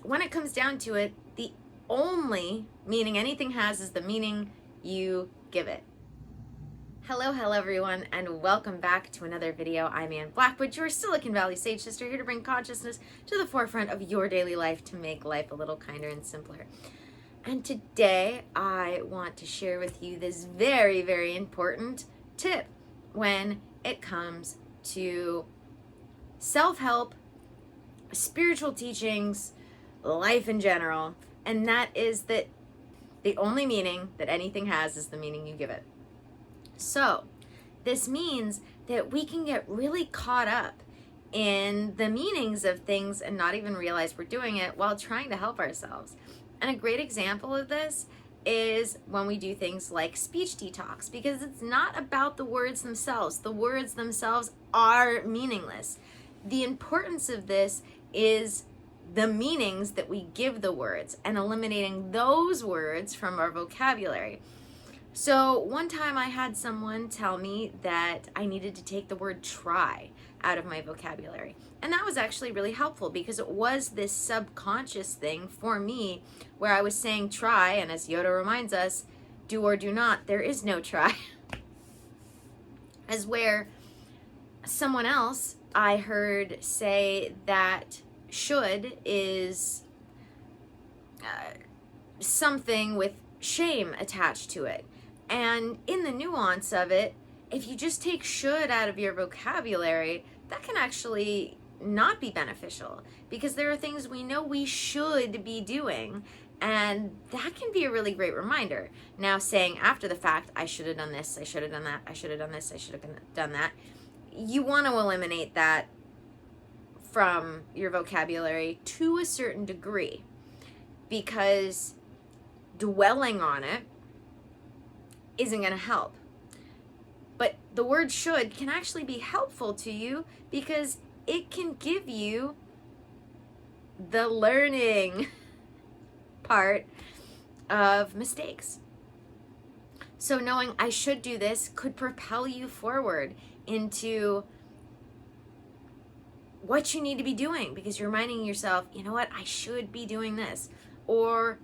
when it comes down to it, the only meaning anything has is the meaning you give it. Hello everyone, and welcome back to another video. I'm Ann Blackwood, your Silicon Valley Sage Sister, here to bring consciousness to the forefront of your daily life to make life a little kinder and simpler. And today I want to share with you this very, very important tip when it comes to self-help, spiritual teachings, life in general, and that is that the only meaning that anything has is the meaning you give it. So this means that we can get really caught up in the meanings of things and not even realize we're doing it while trying to help ourselves. And a great example of this is when we do things like speech detox, because it's not about the words themselves. The words themselves are meaningless. The importance of this is the meanings that we give the words and eliminating those words from our vocabulary. So one time I had someone tell me that I needed to take the word try out of my vocabulary. And that was actually really helpful because it was this subconscious thing for me where I was saying try, and as Yoda reminds us, do or do not, there is no try. As where someone else I heard say that should is something with shame attached to it. And in the nuance of it, if you just take should out of your vocabulary, that can actually not be beneficial because there are things we know we should be doing, and that can be a really great reminder. Now, saying after the fact, I should have done this, I should have done that, I should have done this, I should have done that, you want to eliminate that from your vocabulary to a certain degree, because dwelling on it isn't going to help. But the word should can actually be helpful to you because it can give you the learning part of mistakes. So knowing I should do this could propel you forward into what you need to be doing, because you're reminding yourself, you know what, I should be doing this. Or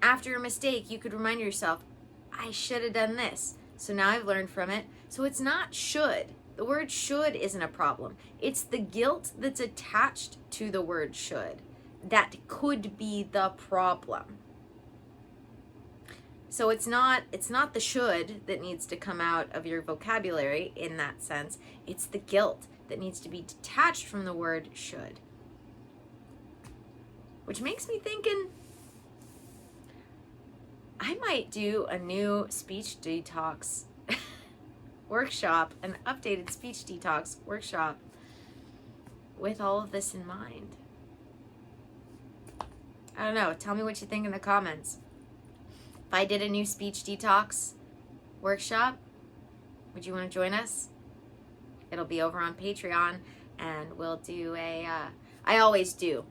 after a mistake, you could remind yourself, I should have done this. So now I've learned from it. So it's not should. The word should isn't a problem. It's the guilt that's attached to the word should that could be the problem. So it's not the should that needs to come out of your vocabulary in that sense. It's the guilt that needs to be detached from the word should. Which makes me thinking, I might do a new speech detox workshop, an updated speech detox workshop with all of this in mind. I don't know. Tell me what you think in the comments. If I did a new speech detox workshop, would you want to join us? It'll be over on Patreon, and we'll do I always do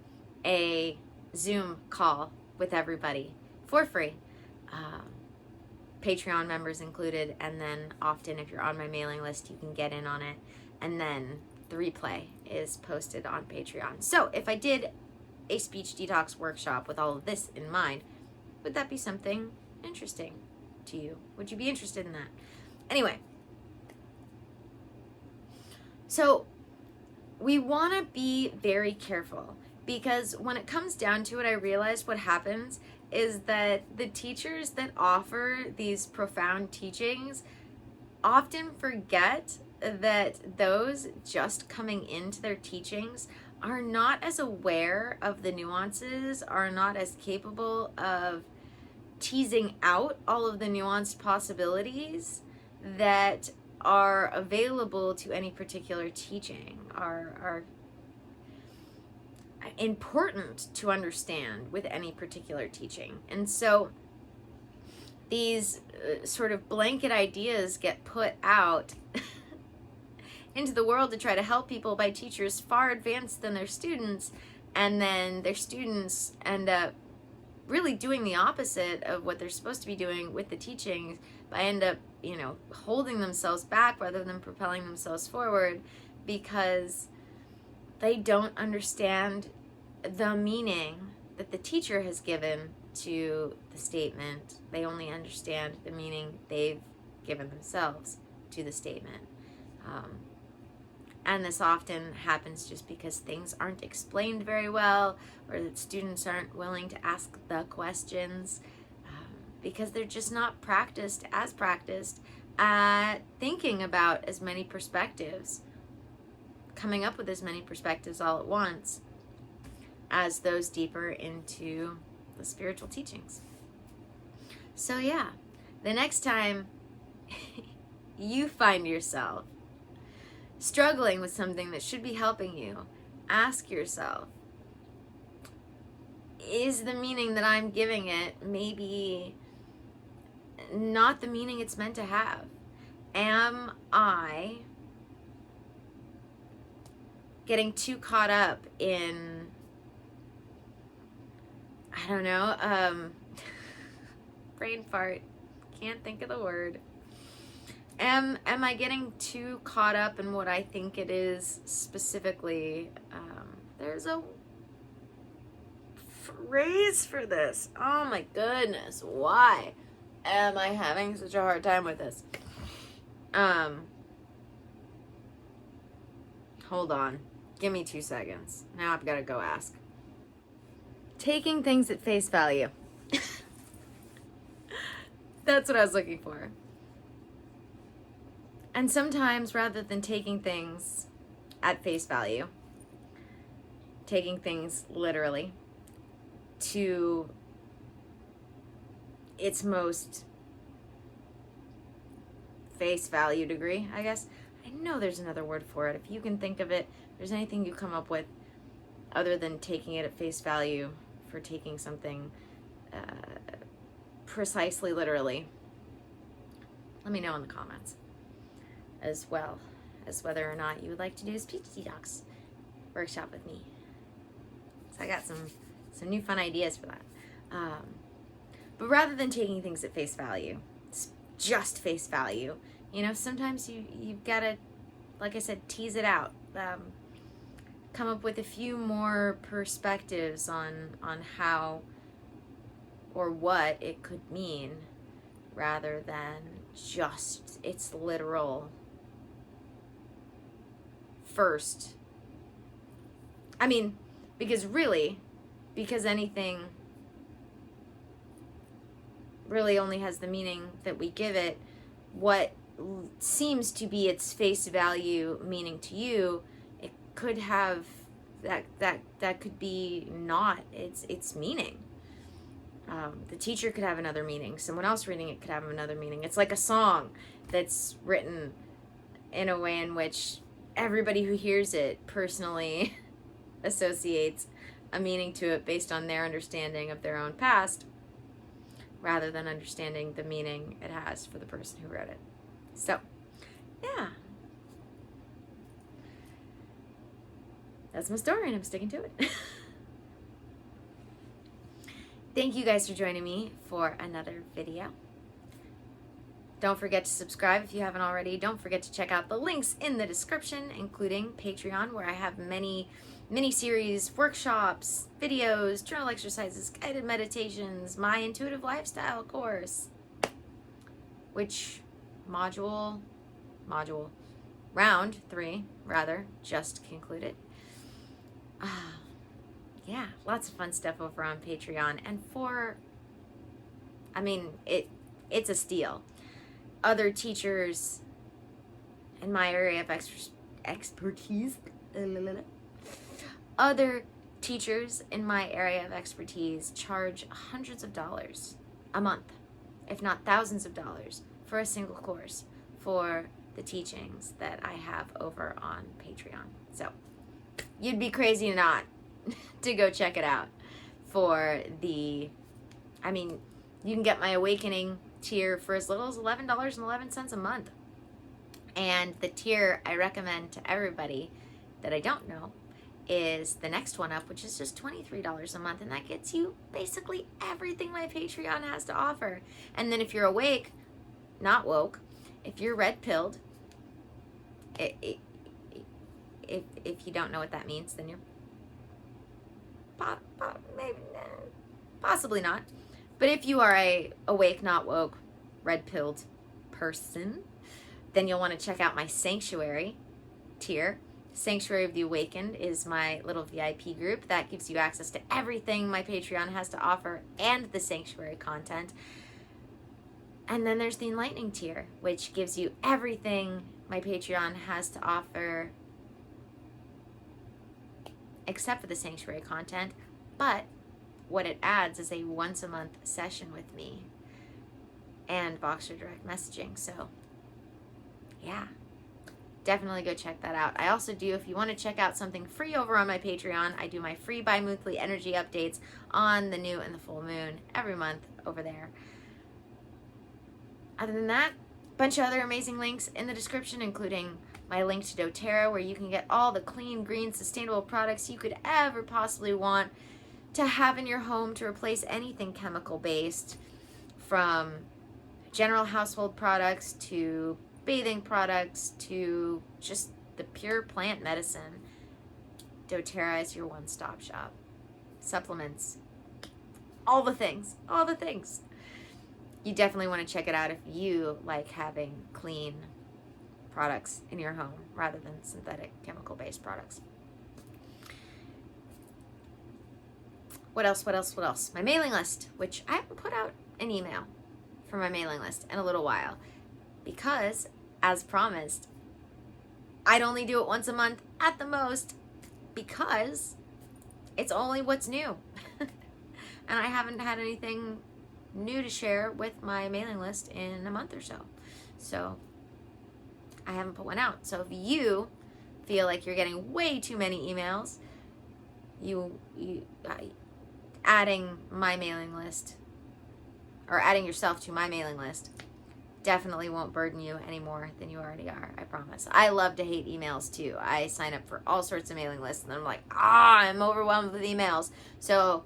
a Zoom call with everybody for free. Patreon members included, and then often if you're on my mailing list you can get in on it, and then the replay is posted on Patreon. So if I did a speech detox workshop with all of this in mind, would that be something interesting to you? Would you be interested in that? Anyway, so we want to be very careful, because when it comes down to it, I realized what happens is that the teachers that offer these profound teachings often forget that those just coming into their teachings are not as aware of the nuances, are not as capable of teasing out all of the nuanced possibilities that are available to any particular teaching, are important to understand with any particular teaching. And so these sort of blanket ideas get put out into the world to try to help people by teachers far advanced than their students, and then their students end up really doing the opposite of what they're supposed to be doing with the teachings, by end up, holding themselves back rather than propelling themselves forward, because they don't understand the meaning that the teacher has given to the statement. They only understand the meaning they've given themselves to the statement. And this often happens just because things aren't explained very well, or that students aren't willing to ask the questions, because they're just not practiced at thinking about as many perspectives, coming up with as many perspectives all at once as those deeper into the spiritual teachings. So yeah, the next time you find yourself struggling with something that should be helping you, ask yourself, is the meaning that I'm giving it maybe not the meaning it's meant to have? Am I getting too caught up in, I don't know, brain fart, can't think of the word. Am I getting too caught up in what I think it is specifically? There's a phrase for this. Oh my goodness, why am I having such a hard time with this? Hold on. Give me 2 seconds. Now I've got to go ask. Taking things at face value. That's what I was looking for. And sometimes, rather than taking things at face value, taking things literally to its most face value degree, I guess. I know there's another word for it. If you can think of it, if there's anything you come up with other than taking it at face value for taking something precisely literally, let me know in the comments, as well as whether or not you would like to do a speech detox workshop with me. So I got some new fun ideas for that. But rather than taking things at face value, just face value, you know, sometimes you've got to, like I said, tease it out. Come up with a few more perspectives on how or what it could mean, rather than just its literal first. I mean, because anything really only has the meaning that we give it. What seems to be its face value meaning to you, it could have that could be not its meaning. The teacher could have another meaning. Someone else reading it could have another meaning. It's like a song that's written in a way in which everybody who hears it personally associates a meaning to it based on their understanding of their own past, rather than understanding the meaning it has for the person who wrote it. So, yeah. That's my story, and I'm sticking to it. Thank you guys for joining me for another video. Don't forget to subscribe if you haven't already. Don't forget to check out the links in the description, including Patreon, where I have many mini-series, workshops, videos, journal exercises, guided meditations, my intuitive lifestyle course, which round 3 rather just concluded. Yeah, lots of fun stuff over on Patreon, and it's a steal. Other teachers in my area of expertise, other teachers in my area of expertise charge hundreds of dollars a month, if not thousands of dollars, for a single course for the teachings that I have over on Patreon. So you'd be crazy not to go check it out. You can get my Awakening tier for as little as $11.11 a month. And the tier I recommend to everybody that I don't know is the next one up, which is just $23 a month, and that gets you basically everything my Patreon has to offer. And then if you're awake, not woke, if you're red-pilled, if you don't know what that means, then you're maybe, possibly not. But if you are a awake, not woke, red-pilled person, then you'll want to check out my Sanctuary tier. Sanctuary of the Awakened is my little VIP group that gives you access to everything my Patreon has to offer and the Sanctuary content. And then there's the Enlightening tier, which gives you everything my Patreon has to offer except for the Sanctuary content. But what it adds is a once-a-month session with me and Voxer direct messaging. So, yeah. Definitely go check that out. I also do, if you want to check out something free over on my Patreon, I do my free bi-monthly energy updates on the new and the full moon every month over there. Other than that, a bunch of other amazing links in the description, including my link to dōTERRA, where you can get all the clean, green, sustainable products you could ever possibly want to have in your home to replace anything chemical-based, from general household products to bathing products to just the pure plant medicine. dōTERRA is your one-stop shop. Supplements, all the things, all the things. You definitely want to check it out if you like having clean products in your home rather than synthetic chemical-based products. What else? My mailing list, which I haven't put out an email for my mailing list in a little while, because, as promised, I'd only do it once a month at the most, because it's only what's new. And I haven't had anything new to share with my mailing list in a month or so. So I haven't put one out. So if you feel like you're getting way too many emails, adding my mailing list, or adding yourself to my mailing list, definitely won't burden you any more than you already are, I promise. I love to hate emails too. I sign up for all sorts of mailing lists and then I'm like, I'm overwhelmed with emails. So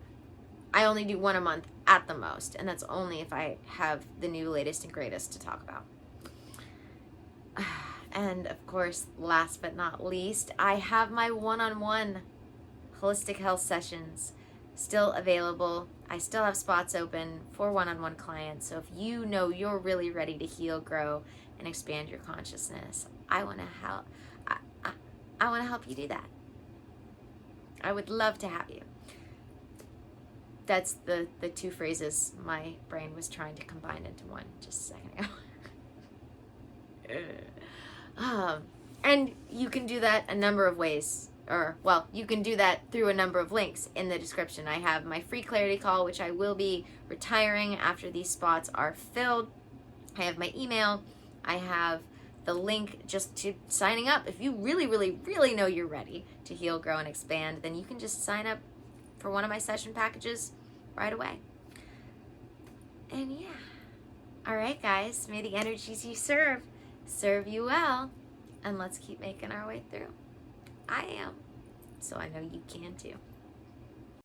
I only do one a month at the most, and that's only if I have the new, latest, and greatest to talk about. And of course, last but not least, I have my one-on-one holistic health sessions still available. I still have spots open for one-on-one clients. So if you know you're really ready to heal, grow, and expand your consciousness, I want to help. I want to help you do that. I would love to have you. That's the two phrases my brain was trying to combine into one just a second ago. And you can do that a number of ways. You can do that through a number of links in the description. I have my free clarity call, which I will be retiring after these spots are filled. I have my email. I have the link just to signing up. If you really, really, really know you're ready to heal, grow, and expand, then you can just sign up for one of my session packages right away. And yeah. All right, guys. May the energies you serve you well. And let's keep making our way through. I am. So I know you can too.